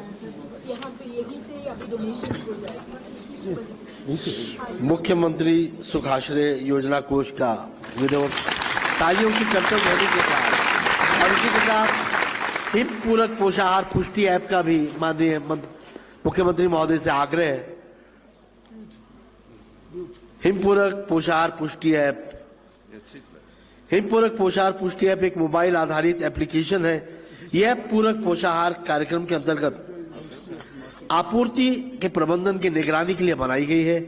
यहाँ पे यही से अभी डोनेशंस हो जाएगी। मुख्यमंत्री सुखाश्रय योजना कोष का विधिवत तालियों की कर्तव्य होने के साथ और इसी के साथ हिम पूरक पोषाहार पुष्टि ऐप का भी माननीय मुख्यमंत्री महोदय से आग्रह है। हिमपूरक पोषाहार पुष्टि ऐप हिमपूरक पोषाहार पुष्टि ऐप एक मोबाइल आधारित एप्लीकेशन है। यह पूरक पोषाहार कार्यक्रम के अंतर्गत आपूर्ति के प्रबंधन की निगरानी के लिए बनाई गई है।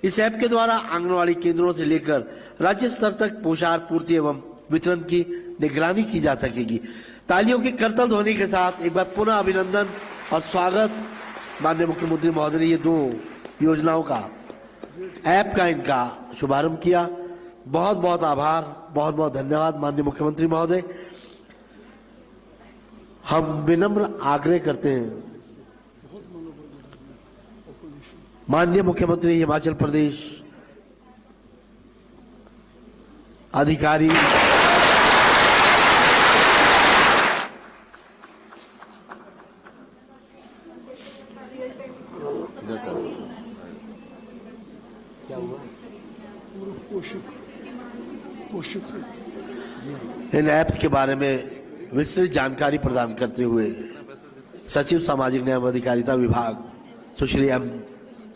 इस ऐप के द्वारा आंगनवाड़ी केंद्रों से लेकर राज्य स्तर तक पोषाहार पूर्ति एवं वितरण की निगरानी की जा सकेगी। तालियों की करतल ध्वनि के साथ एक बार पुनः अभिनंदन और स्वागत। माननीय मुख्यमंत्री महोदय ने ये दो योजनाओं का ऐप का इनका शुभारंभ किया। बहुत बहुत आभार, बहुत बहुत धन्यवाद माननीय मुख्यमंत्री महोदय। हम विनम्र आग्रह करते हैं माननीय मुख्यमंत्री हिमाचल प्रदेश अधिकारी इन ऐप्स के बारे में विस्तृत जानकारी प्रदान करते हुए सचिव सामाजिक न्याय एवं अधिकारिता विभाग सुश्री एम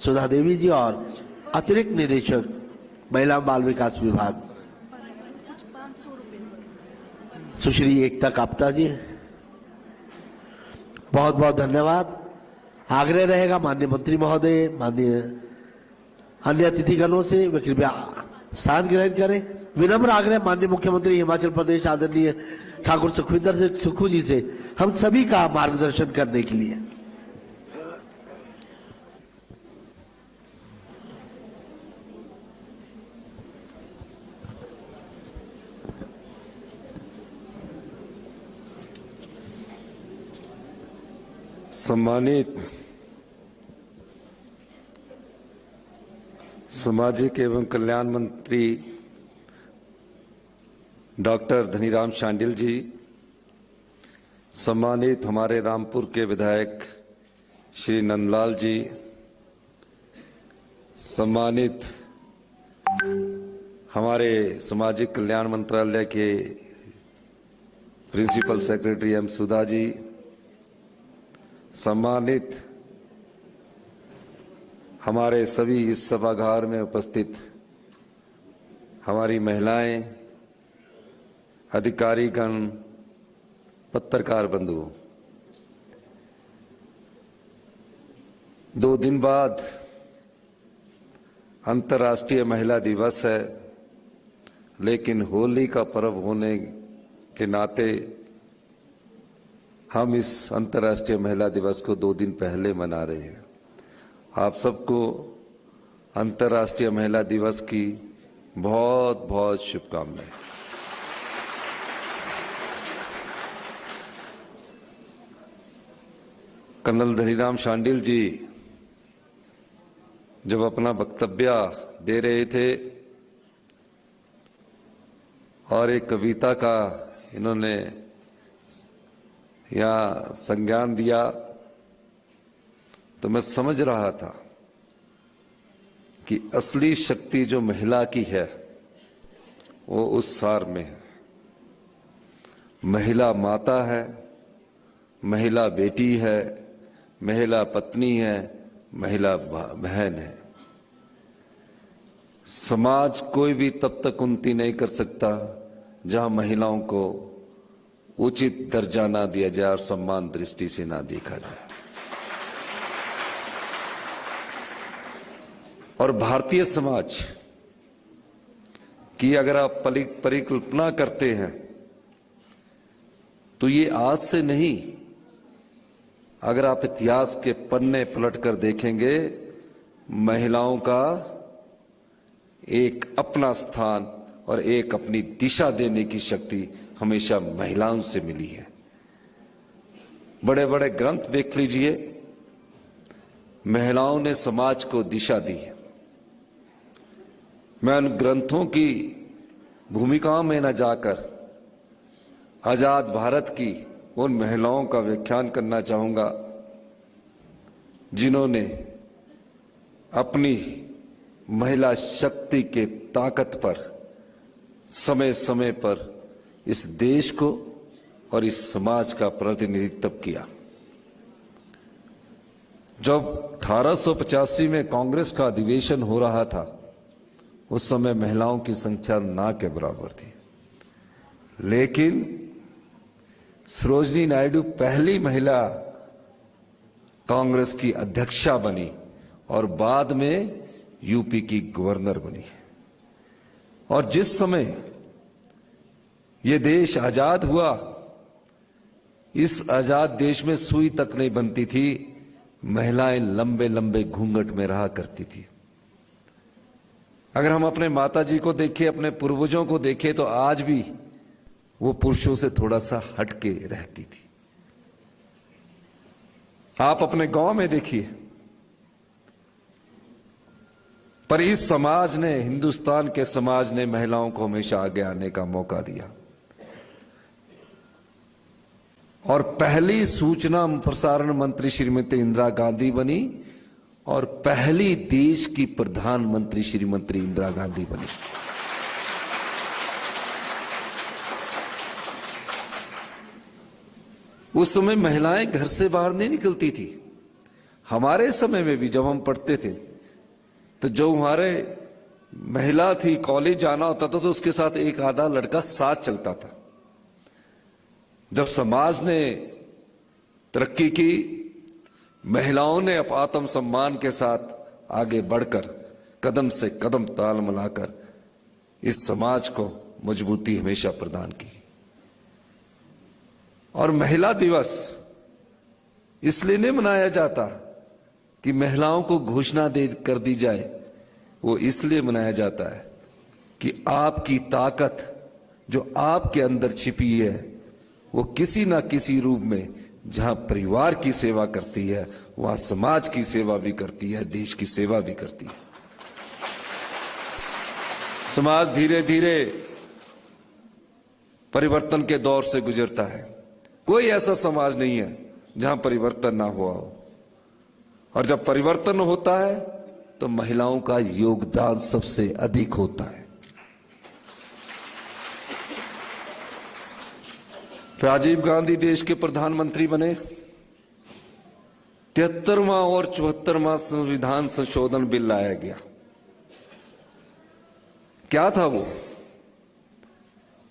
सुधा देवी जी और अतिरिक्त निदेशक महिला बाल विकास विभाग सुश्री एकता कापटा जी, बहुत बहुत धन्यवाद। आग्रह रहेगा माननीय मंत्री महोदय, माननीय अन्य अतिथिगणों से वे कृपया स्थान ग्रहण करें। विनम्र आग्रह माननीय मुख्यमंत्री हिमाचल प्रदेश आदरणीय ठाकुर सुखविंदर सिंह सुक्खू जी से हम सभी का मार्गदर्शन करने के लिए। सम्मानित सामाजिक एवं कल्याण मंत्री डॉक्टर धनीराम शांडिल जी, सम्मानित हमारे रामपुर के विधायक श्री नंदलाल जी, सम्मानित हमारे सामाजिक कल्याण मंत्रालय के principal secretary M Sudha ji, सम्मानित हमारे सभी इस सभागार में उपस्थित हमारी महिलाएं, अधिकारीगण, पत्रकार बंधु, 2 दिन बाद अंतर्राष्ट्रीय महिला दिवस है, लेकिन होली का पर्व होने के नाते हम इस अंतर्राष्ट्रीय महिला दिवस को 2 दिन पहले मना रहे हैं। आप सबको अंतर्राष्ट्रीय महिला दिवस की बहुत बहुत शुभकामनाएं। कर्नल धनीराम शांडिल जी जब अपना वक्तव्य दे रहे थे और एक कविता का इन्होंने यहाँ संज्ञान दिया, तो मैं समझ रहा था कि असली शक्ति जो महिला की है वो उस सार में है। महिला माता है, महिला बेटी है, महिला पत्नी है, महिला बहन है। समाज कोई भी तब तक उन्नति नहीं कर सकता जहां महिलाओं को उचित दर्जा ना दिया जाए और सम्मान दृष्टि से ना देखा जाए। और भारतीय समाज की अगर आप परिकल्पना करते हैं तो ये आज से नहीं, अगर आप इतिहास के पन्ने पलट कर देखेंगे, महिलाओं का एक अपना स्थान और एक अपनी दिशा देने की शक्ति हमेशा महिलाओं से मिली है। बड़े बड़े ग्रंथ देख लीजिए, महिलाओं ने समाज को दिशा दी है। मैं उन ग्रंथों की भूमिकाओं में न जाकर आजाद भारत की उन महिलाओं का व्याख्यान करना चाहूंगा जिन्होंने अपनी महिला शक्ति के ताकत पर समय समय पर इस देश को और इस समाज का प्रतिनिधित्व किया। जब 1885 में कांग्रेस का अधिवेशन हो रहा था, उस समय महिलाओं की संख्या ना के बराबर थी, लेकिन सरोजिनी नायडू पहली महिला कांग्रेस की अध्यक्षा बनी और बाद में यूपी की गवर्नर बनी। और जिस समय ये देश आजाद हुआ, इस आजाद देश में सुई तक नहीं बनती थी, महिलाएं लंबे लंबे घूंघट में रहा करती थी। अगर हम अपने माताजी को देखें, अपने पूर्वजों को देखें, तो आज भी वो पुरुषों से थोड़ा सा हटके रहती थी। आप अपने गांव में देखिए, पर इस समाज ने, हिंदुस्तान के समाज ने महिलाओं को हमेशा आगे आने का मौका दिया। और पहली सूचना प्रसारण मंत्री श्रीमती इंदिरा गांधी बनी और पहली देश की प्रधानमंत्री श्रीमती इंदिरा गांधी बनी। उस समय महिलाएं घर से बाहर नहीं निकलती थी। हमारे समय में भी जब हम पढ़ते थे, तो जो हमारे महिला थी, कॉलेज जाना होता था तो उसके साथ एक आधा लड़का साथ चलता था। जब समाज ने तरक्की की, महिलाओं ने आत्मसम्मान के साथ आगे बढ़कर कदम से कदम ताल मिलाकर इस समाज को मजबूती हमेशा प्रदान की। और महिला दिवस इसलिए नहीं मनाया जाता कि महिलाओं को घोषणा दे कर दी जाए, वो इसलिए मनाया जाता है कि आपकी ताकत जो आपके अंदर छिपी है, वो किसी ना किसी रूप में जहां परिवार की सेवा करती है, वहां समाज की सेवा भी करती है, देश की सेवा भी करती है। समाज धीरे धीरे परिवर्तन के दौर से गुजरता है। कोई ऐसा समाज नहीं है जहां परिवर्तन ना हुआ हो। और जब परिवर्तन होता है तो महिलाओं का योगदान सबसे अधिक होता है। राजीव गांधी देश के प्रधानमंत्री बने, 73वां और 74वां संविधान संशोधन बिल लाया गया। क्या था वो?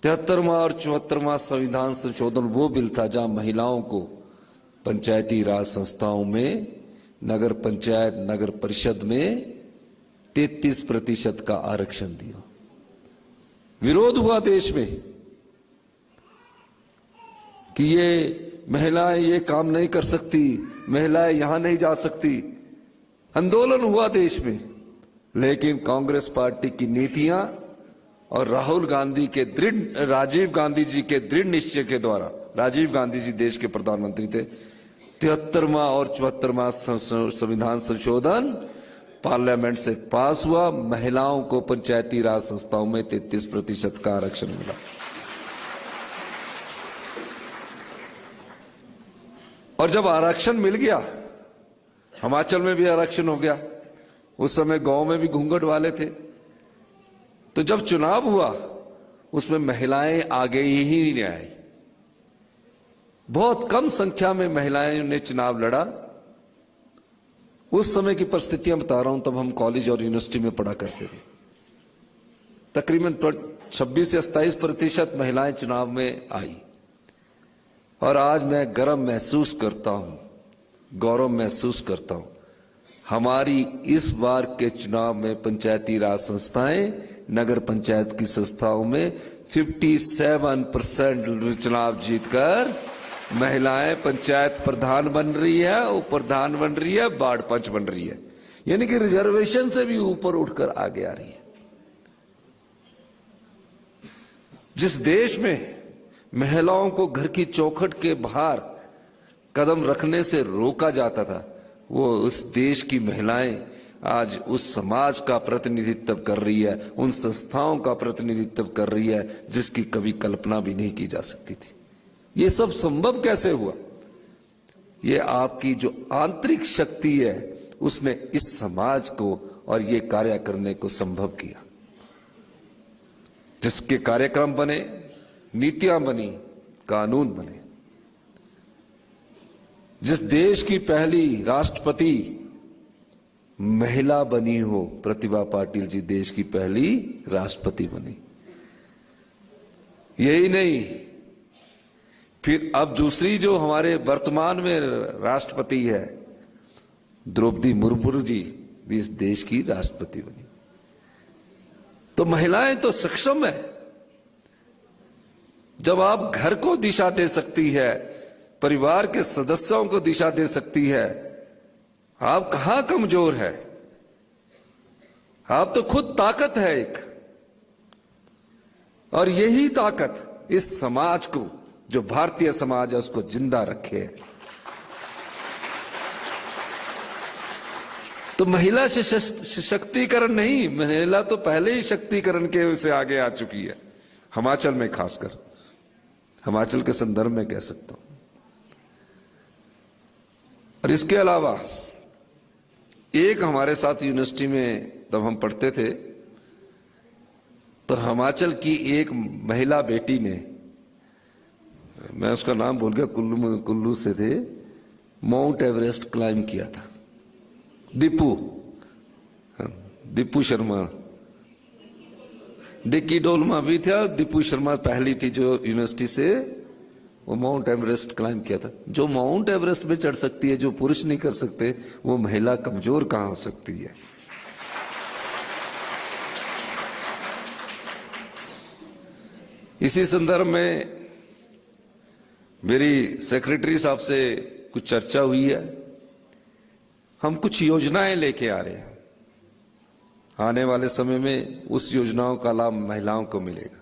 73वां और 74वां संविधान संशोधन वो बिल था जहां महिलाओं को पंचायती राज संस्थाओं में, नगर पंचायत, नगर परिषद में 33% का आरक्षण दिया। विरोध हुआ देश में कि ये महिलाएं ये काम नहीं कर सकती, महिलाएं यहां नहीं जा सकती। आंदोलन हुआ देश में, लेकिन कांग्रेस पार्टी की नीतियां और राजीव गांधी जी के दृढ़ निश्चय के द्वारा, राजीव गांधी जी देश के प्रधानमंत्री थे, 73वां और 74वां संविधान संशोधन पार्लियामेंट से पास हुआ। महिलाओं को पंचायती राज संस्थाओं में 33% का आरक्षण मिला। और जब आरक्षण मिल गया, हिमाचल में भी आरक्षण हो गया, उस समय गांव में भी घूंघट वाले थे, तो जब चुनाव हुआ उसमें महिलाएं आगे ही नहीं आई। बहुत कम संख्या में महिलाएं ने चुनाव लड़ा। उस समय की परिस्थितियां बता रहा हूं, तब हम कॉलेज और यूनिवर्सिटी में पढ़ा करते थे। तकरीबन 26 से 27% महिलाएं चुनाव में आई। और आज मैं गर्व महसूस करता हूं, गौरव महसूस करता हूं, हमारी इस बार के चुनाव में पंचायती राज संस्थाएं, नगर पंचायत की संस्थाओं में 57% चुनाव जीतकर महिलाएं पंचायत प्रधान बन रही है, उप प्रधान बन रही है, वार्ड पंच बन रही है। यानी कि रिजर्वेशन से भी ऊपर उठकर आगे आ रही है। जिस देश में महिलाओं को घर की चौखट के बाहर कदम रखने से रोका जाता था, वो उस देश की महिलाएं आज उस समाज का प्रतिनिधित्व कर रही है, उन संस्थाओं का प्रतिनिधित्व कर रही है जिसकी कभी कल्पना भी नहीं की जा सकती थी। ये सब संभव कैसे हुआ? ये आपकी जो आंतरिक शक्ति है उसने इस समाज को और ये कार्य करने को संभव किया। जिसके कार्यक्रम बने, नीतियां बनी, कानून बने। जिस देश की पहली राष्ट्रपति महिला बनी हो, प्रतिभा पाटिल जी देश की पहली राष्ट्रपति बनी। यही नहीं, फिर अब दूसरी जो हमारे वर्तमान में राष्ट्रपति है, द्रौपदी मुर्मू जी भी इस देश की राष्ट्रपति बनी। तो महिलाएं तो सक्षम है। जब आप घर को दिशा दे सकती है, परिवार के सदस्यों को दिशा दे सकती है, आप कहां कमजोर है? आप तो खुद ताकत है एक। और यही ताकत इस समाज को, जो भारतीय समाज है, उसको जिंदा रखे। तो महिला सशक्तिकरण नहीं, महिला तो पहले ही शक्तिकरण के से आगे आ चुकी है। हिमाचल में, खासकर हिमाचल के संदर्भ में कह सकता हूं। और इसके अलावा एक हमारे साथ यूनिवर्सिटी में जब हम पढ़ते थे, तो हिमाचल की एक महिला बेटी ने, मैं उसका नाम भूल गया, कुल्लू से थे, माउंट एवरेस्ट क्लाइम किया था। दीपू शर्मा, डिक्की डोलमा भी थे और दीपू शर्मा पहली थी जो यूनिवर्सिटी से वो माउंट एवरेस्ट क्लाइम किया था। जो माउंट एवरेस्ट में चढ़ सकती है, जो पुरुष नहीं कर सकते, वो महिला कमजोर कहां हो सकती है? इसी संदर्भ में मेरी सेक्रेटरी साहब से कुछ चर्चा हुई है। हम कुछ योजनाएं लेके आ रहे हैं। आने वाले समय में उस योजनाओं का लाभ महिलाओं को मिलेगा।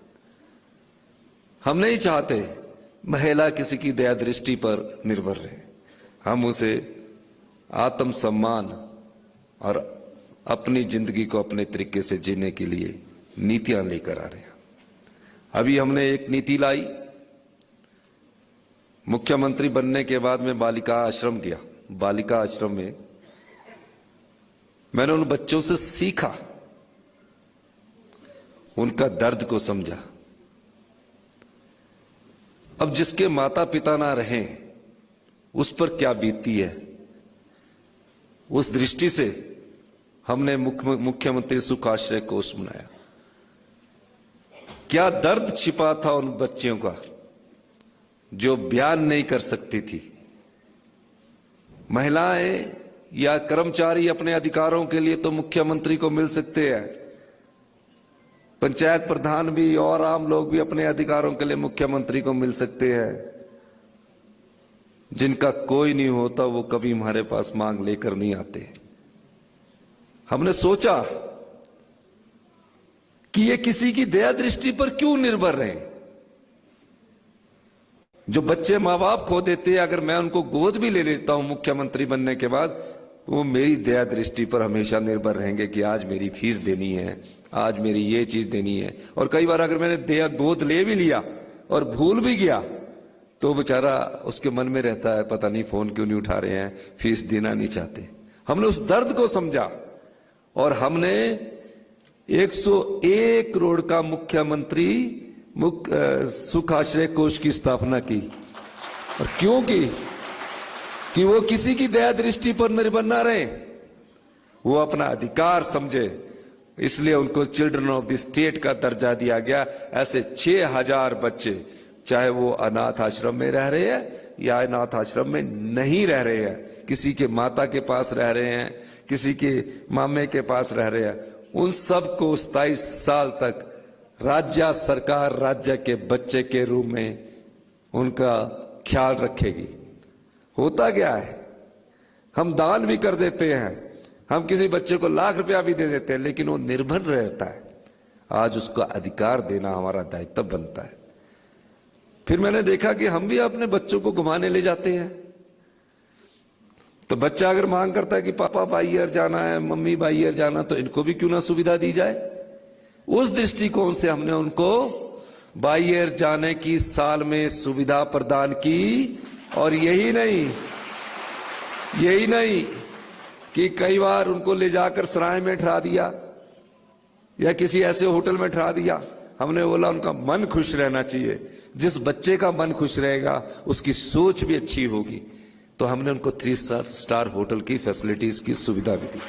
हम नहीं चाहते महिला किसी की दया दृष्टि पर निर्भर रहे। हम उसे आत्मसम्मान और अपनी जिंदगी को अपने तरीके से जीने के लिए नीतियां लेकर आ रहे हैं। अभी हमने एक नीति लाई। मुख्यमंत्री बनने के बाद मैं बालिका आश्रम गया। बालिका आश्रम में मैंने उन बच्चों से सीखा, उनका दर्द को समझा। अब जिसके माता पिता ना रहें, उस पर क्या बीतती है, उस दृष्टि से हमने मुख्यमंत्री सुख आश्रय कोष बनाया। क्या दर्द छिपा था उन बच्चियों का जो बयान नहीं कर सकती थी। महिलाएं या कर्मचारी अपने अधिकारों के लिए तो मुख्यमंत्री को मिल सकते हैं, पंचायत प्रधान भी और आम लोग भी अपने अधिकारों के लिए मुख्यमंत्री को मिल सकते हैं। जिनका कोई नहीं होता वो कभी हमारे पास मांग लेकर नहीं आते। हमने सोचा कि ये किसी की दया दृष्टि पर क्यों निर्भर रहे। जो बच्चे मां बाप खो देते हैं, अगर मैं उनको गोद भी ले लेता हूं मुख्यमंत्री बनने के बाद, तो वो मेरी दया दृष्टि पर हमेशा निर्भर रहेंगे कि आज मेरी फीस देनी है, आज मेरी ये चीज देनी है। और कई बार अगर मैंने दया गोद ले भी लिया और भूल भी गया, तो बेचारा उसके मन में रहता है, पता नहीं फोन क्यों नहीं उठा रहे हैं, फीस देना नहीं चाहते। हमने उस दर्द को समझा और हमने 101 करोड़ का मुख्यमंत्री सुख आश्रय कोष की स्थापना की। और क्यों की? कि वो किसी की दया दृष्टि पर निर्भर ना रहे, वो अपना अधिकार समझे। इसलिए उनको चिल्ड्रन ऑफ द स्टेट का दर्जा दिया गया। ऐसे 6000 बच्चे, चाहे वो अनाथ आश्रम में रह रहे हैं या अनाथ आश्रम में नहीं रह रहे हैं, किसी के माता के पास रह रहे हैं, किसी के मामे के पास रह रहे हैं, उन सबको 27 साल तक राज्य सरकार राज्य के बच्चे के रूप में उनका ख्याल रखेगी। होता क्या है, हम दान भी कर देते हैं, हम किसी बच्चे को लाख रुपया भी दे देते हैं, लेकिन वो निर्भर रहता है। आज उसका अधिकार देना हमारा दायित्व बनता है। फिर मैंने देखा कि हम भी अपने बच्चों को घुमाने ले जाते हैं। तो बच्चा अगर मांग करता है कि पापा बाइयर जाना है, मम्मी बाइयर जाना, तो इनको भी क्यों ना सुविधा दी जाए। उस दृष्टिकोण से हमने उनको बाइयर जाने की साल में सुविधा प्रदान की। और यही नहीं, यही नहीं कि कई बार उनको ले जाकर सराय में ठहरा दिया या किसी ऐसे होटल में ठहरा दिया। हमने बोला उनका मन खुश रहना चाहिए। जिस बच्चे का मन खुश रहेगा उसकी सोच भी अच्छी होगी। तो हमने उनको 3 स्टार होटल की फैसिलिटीज की सुविधा भी दी।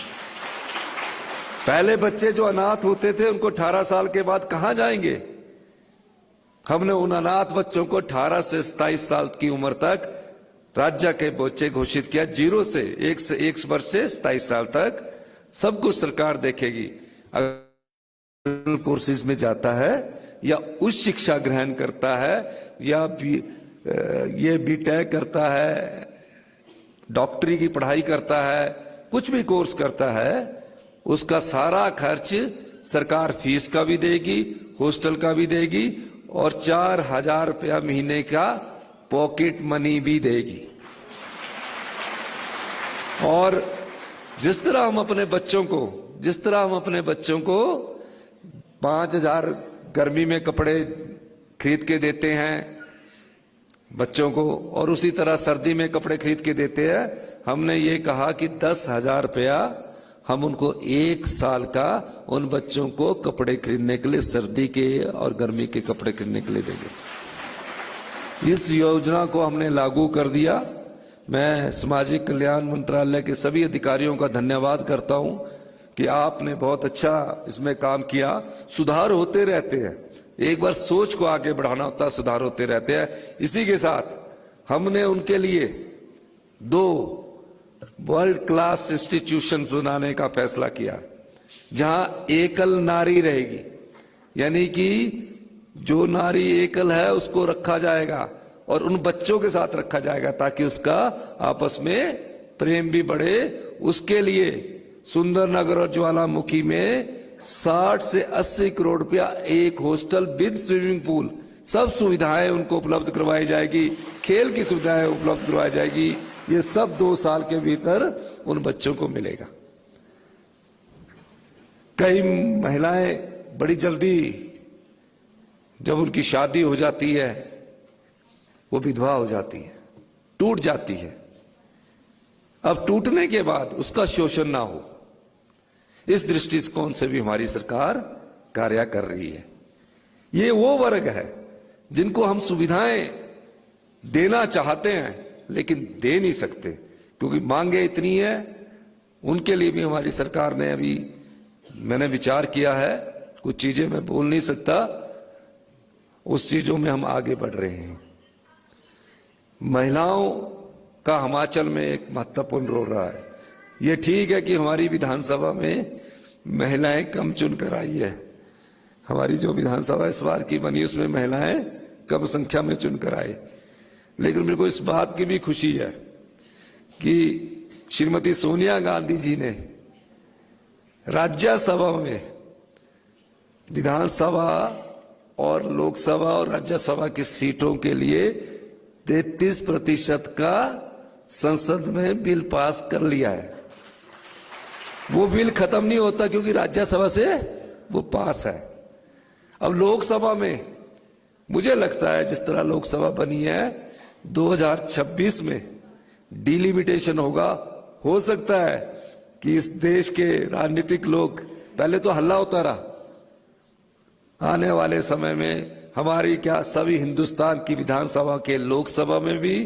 पहले बच्चे जो अनाथ होते थे उनको 18 साल के बाद कहां जाएंगे? हमने उन अनाथ बच्चों को 18 से 27 साल की उम्र तक राज्य के बच्चे घोषित किया। 0 से 1 वर्ष से 27 साल तक सब कुछ सरकार देखेगी। अगर कोर्सेज में जाता है या उच्च शिक्षा ग्रहण करता है या ये बीटेक करता है, डॉक्टरी की पढ़ाई करता है, कुछ भी कोर्स करता है, उसका सारा खर्च सरकार फीस का भी देगी, हॉस्टल का भी देगी और 4,000 रुपया महीने का पॉकेट मनी भी देगी। और जिस तरह हम अपने बच्चों को 5,000 गर्मी में कपड़े खरीद के देते हैं बच्चों को, और उसी तरह सर्दी में कपड़े खरीद के देते हैं, हमने ये कहा कि 10,000 रुपया हम उनको 1 साल का उन बच्चों को कपड़े खरीदने के लिए, सर्दी के और गर्मी के कपड़े खरीदने के लिए देंगे। इस योजना को हमने लागू कर दिया। मैं सामाजिक कल्याण मंत्रालय के सभी अधिकारियों का धन्यवाद करता हूं कि आपने बहुत अच्छा इसमें काम किया। सुधार होते रहते हैं, एक बार सोच को आगे बढ़ाना होता है, सुधार होते रहते हैं। इसी के साथ हमने उनके लिए 2 वर्ल्ड क्लास इंस्टीट्यूशन बनाने का फैसला किया, जहां एकल नारी रहेगी, यानी कि जो नारी एकल है उसको रखा जाएगा और उन बच्चों के साथ रखा जाएगा ताकि उसका आपस में प्रेम भी बढ़े। उसके लिए सुंदरनगर और ज्वालामुखी में 60 से 80 करोड़ रुपया एक हॉस्टल विद स्विमिंग पूल, सब सुविधाएं उनको उपलब्ध करवाई जाएगी, खेल की सुविधाएं उपलब्ध करवाई जाएगी। ये सब 2 साल के भीतर उन बच्चों को मिलेगा। कई महिलाएं बड़ी जल्दी जब उनकी शादी हो जाती है वो विधवा हो जाती है, टूट जाती है। अब टूटने के बाद उसका शोषण ना हो, इस दृष्टिकोण से भी हमारी सरकार कार्य कर रही है। ये वो वर्ग है जिनको हम सुविधाएं देना चाहते हैं लेकिन दे नहीं सकते क्योंकि मांगे इतनी है। उनके लिए भी हमारी सरकार ने अभी मैंने विचार किया है, कुछ चीजें मैं बोल नहीं सकता, उस चीजों में हम आगे बढ़ रहे हैं। महिलाओं का हिमाचल में एक महत्वपूर्ण रोल रहा है। ये ठीक है कि हमारी विधानसभा में महिलाएं कम चुनकर आई है। हमारी जो विधानसभा इस बार की बनी उसमें महिलाएं कम संख्या में चुनकर आई, लेकिन मेरे को इस बात की भी खुशी है कि श्रीमती सोनिया गांधी जी ने राज्यसभा में, विधानसभा और लोकसभा और राज्यसभा की सीटों के लिए 33% का संसद में बिल पास कर लिया है। वो बिल खत्म नहीं होता क्योंकि राज्यसभा से वो पास है। अब लोकसभा में मुझे लगता है जिस तरह लोकसभा बनी है 2026 में डिलिमिटेशन होगा। हो सकता है कि इस देश के राजनीतिक लोग, पहले तो हल्ला होता रहा, आने वाले समय में हमारी क्या सभी हिंदुस्तान की विधानसभा के लोकसभा में भी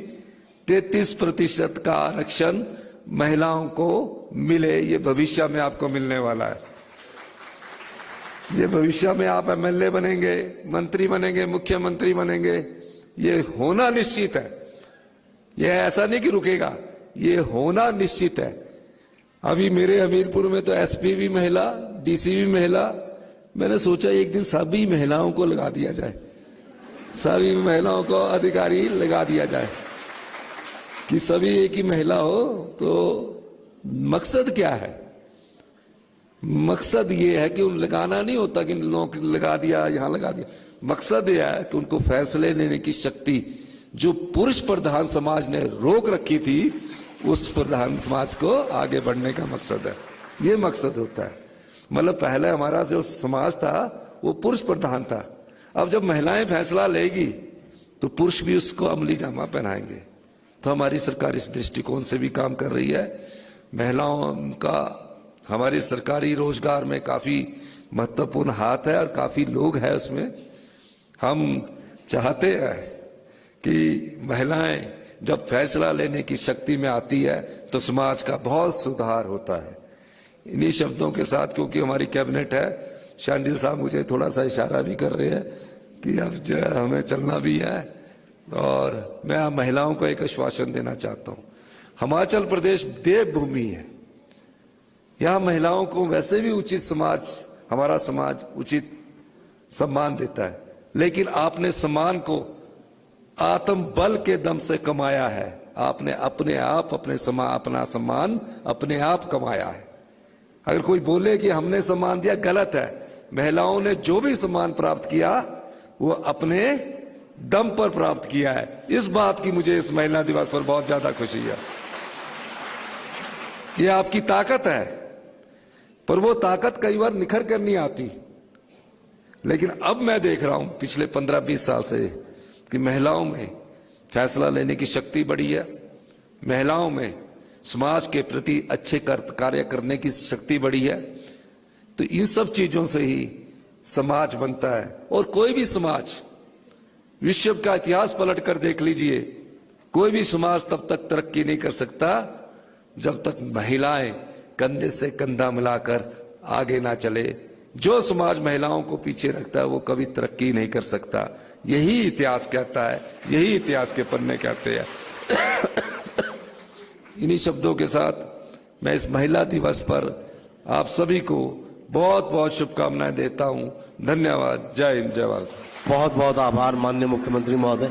33% का आरक्षण महिलाओं को मिले। ये भविष्य में आपको मिलने वाला है। ये भविष्य में आप एमएलए बनेंगे, मंत्री बनेंगे, मुख्यमंत्री बनेंगे, ये होना निश्चित है। ये ऐसा नहीं कि रुकेगा, ये होना निश्चित है। अभी मेरे हमीरपुर में तो एसपी भी महिला, डीसी भी महिला। मैंने सोचा एक दिन सभी महिलाओं को लगा दिया जाए, सभी महिलाओं को अधिकारी लगा दिया जाए कि सभी एक ही महिला हो। तो मकसद क्या है? मकसद ये है कि उन लगाना नहीं होता कि नौकरी लगा दिया, यहां लगा दिया। मकसद यह है कि उनको फैसले लेने की शक्ति जो पुरुष प्रधान समाज ने रोक रखी थी, उस प्रधान समाज को आगे बढ़ने का मकसद है। ये मकसद होता है। मतलब पहले हमारा जो समाज था वो पुरुष प्रधान था। अब जब महिलाएं फैसला लेगी तो पुरुष भी उसको अमली जामा पहनाएंगे। तो हमारी सरकार इस दृष्टिकोण से भी काम कर रही है। महिलाओं का हमारे सरकारी रोजगार में काफी महत्वपूर्ण हाथ है और काफी लोग हैं उसमें। हम चाहते हैं कि महिलाएं जब फैसला लेने की शक्ति में आती है तो समाज का बहुत सुधार होता है। इन्हीं शब्दों के साथ, क्योंकि हमारी कैबिनेट है, शांडिल साहब मुझे थोड़ा सा इशारा भी कर रहे हैं कि अब हमें चलना भी है, और मैं आप महिलाओं को एक आश्वासन देना चाहता हूं। हिमाचल प्रदेश देवभूमि है, यहां महिलाओं को वैसे भी उचित समाज, हमारा समाज उचित सम्मान देता है, लेकिन आपने सम्मान को आत्म बल के दम से कमाया है। आपने अपने आप अपना सम्मान अपने आप कमाया है। अगर कोई बोले कि हमने सम्मान दिया, गलत है। महिलाओं ने जो भी सम्मान प्राप्त किया वो अपने दम पर प्राप्त किया है। इस बात की मुझे इस महिला दिवस पर बहुत ज्यादा खुशी है। ये आपकी ताकत है, पर वो ताकत कई बार निखर कर नहीं आती। लेकिन अब मैं देख रहा हूं पिछले 15-20 साल से कि महिलाओं में फैसला लेने की शक्ति बढ़ी है, महिलाओं में समाज के प्रति अच्छे कार्य करने की शक्ति बढ़ी है। तो इन सब चीजों से ही समाज बनता है। और कोई भी समाज, विश्व का इतिहास पलट कर देख लीजिए, कोई भी समाज तब तक तरक्की नहीं कर सकता जब तक महिलाएं कंधे से कंधा मिलाकर आगे ना चले। जो समाज महिलाओं को पीछे रखता है वो कभी तरक्की नहीं कर सकता। यही इतिहास कहता है, यही इतिहास के पन्ने कहते हैं। इन्हीं शब्दों के साथ मैं इस महिला दिवस पर आप सभी को बहुत बहुत शुभकामनाएं देता हूं। धन्यवाद। जय हिंद, जय भारत। बहुत बहुत आभार माननीय मुख्यमंत्री महोदय।